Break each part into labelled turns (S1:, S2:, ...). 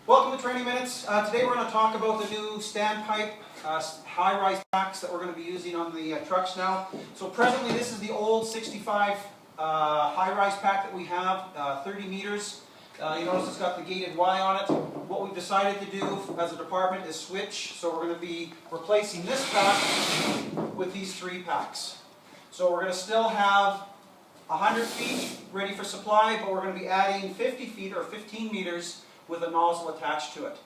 S1: Welcome to Training Minutes. Today we're going to talk about the new Standpipe high-rise packs that we're going to be using on the trucks now. So presently this is the old 65 high-rise pack that we have, 30 meters. You notice it's got the gated Y on it. What we've decided to do as a department is switch. So we're going to be replacing this pack with these 3 packs. So we're going to still have 100 feet ready for supply, but we're going to be adding 50 feet or 15 meters with a nozzle attached to it.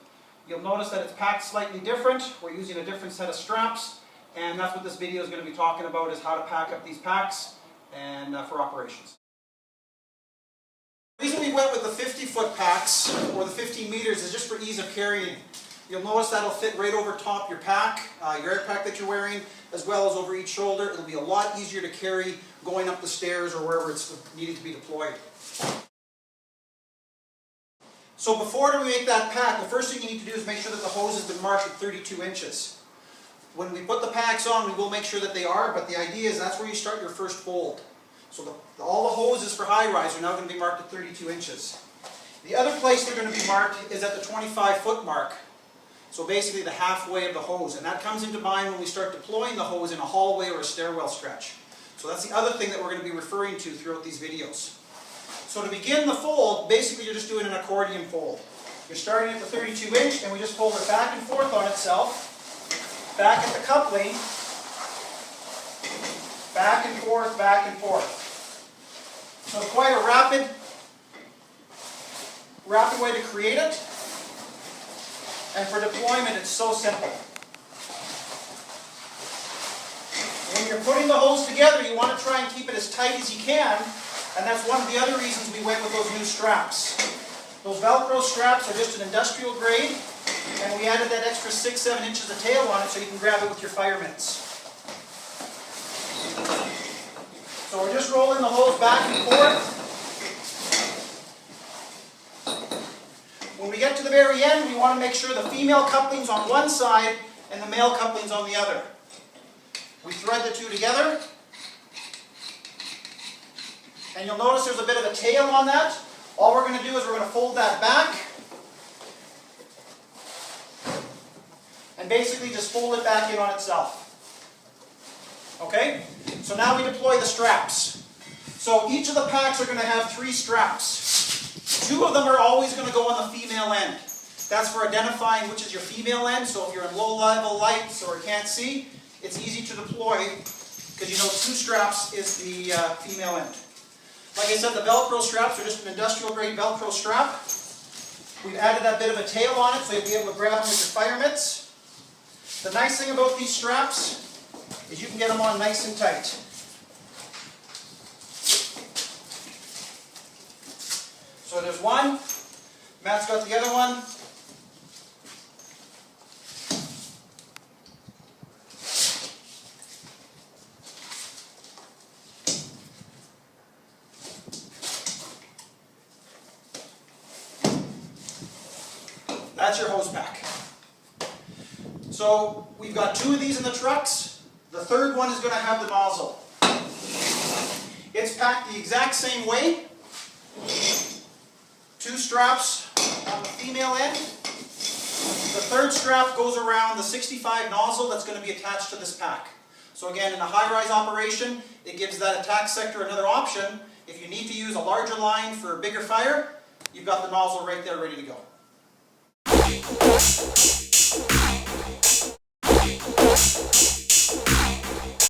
S1: You'll notice that it's packed slightly different. We're using a different set of straps, and that's what this video is going to be talking about, is how to pack up these packs and for operations. The reason we went with the 50-foot packs, or the 15 meters, is just for ease of carrying. You'll notice that'll fit right over top your pack, your air pack that you're wearing, as well as over each shoulder. It'll be a lot easier to carry going up the stairs or wherever it's needed to be deployed. So before we make that pack, the first thing you need to do is make sure that the hose has been marked at 32 inches. When we put the packs on, we will make sure that they are, but the idea is that's where you start your first fold. So all the hoses for high-rise are now going to be marked at 32 inches. The other place they're going to be marked is at the 25-foot mark. So basically the halfway of the hose, and that comes into mind when we start deploying the hose in a hallway or a stairwell stretch. So that's the other thing that we're going to be referring to throughout these videos. So to begin the fold, basically you're just doing an accordion fold. You're starting at the 32 inch and we just fold it back and forth on itself, back at the coupling, back and forth, back and forth. So quite a rapid way to create it. And for deployment, it's so simple. When you're putting the hose together, you want to try and keep it as tight as you can, and that's one of the other reasons we went with those new straps. Those Velcro straps are just an industrial grade, and we added that extra 6-7 inches of tail on it so you can grab it with your fire mitts. So we're just rolling the hose back and forth. When we get to the very end, we want to make sure the female coupling's on one side and the male coupling's on the other. We thread the two together, and you'll notice there's a bit of a tail on that. All we're going to do is we're going to fold that back and basically just fold it back in on itself. Okay? So now we deploy the straps. So each of the packs are going to have 3 straps. 2 of them are always going to go on the female end. That's for identifying which is your female end, so if you're in low-level lights or can't see, it's easy to deploy because you know 2 straps is the female end. Like I said, the Velcro straps are just an industrial-grade Velcro strap. We've added that bit of a tail on it so you'll be able to grab them with your fire mitts. The nice thing about these straps is you can get them on nice and tight. So there's one, Matt's got the other one. That's your hose pack. So we've got 2 of these in the trucks. The third one is going to have the nozzle. It's packed the exact same way. 2 straps on the female end. The third strap goes around the 65 nozzle that's going to be attached to this pack. So again, in a high-rise operation, it gives that attack sector another option. If you need to use a larger line for a bigger fire, you've got the nozzle right there ready to go.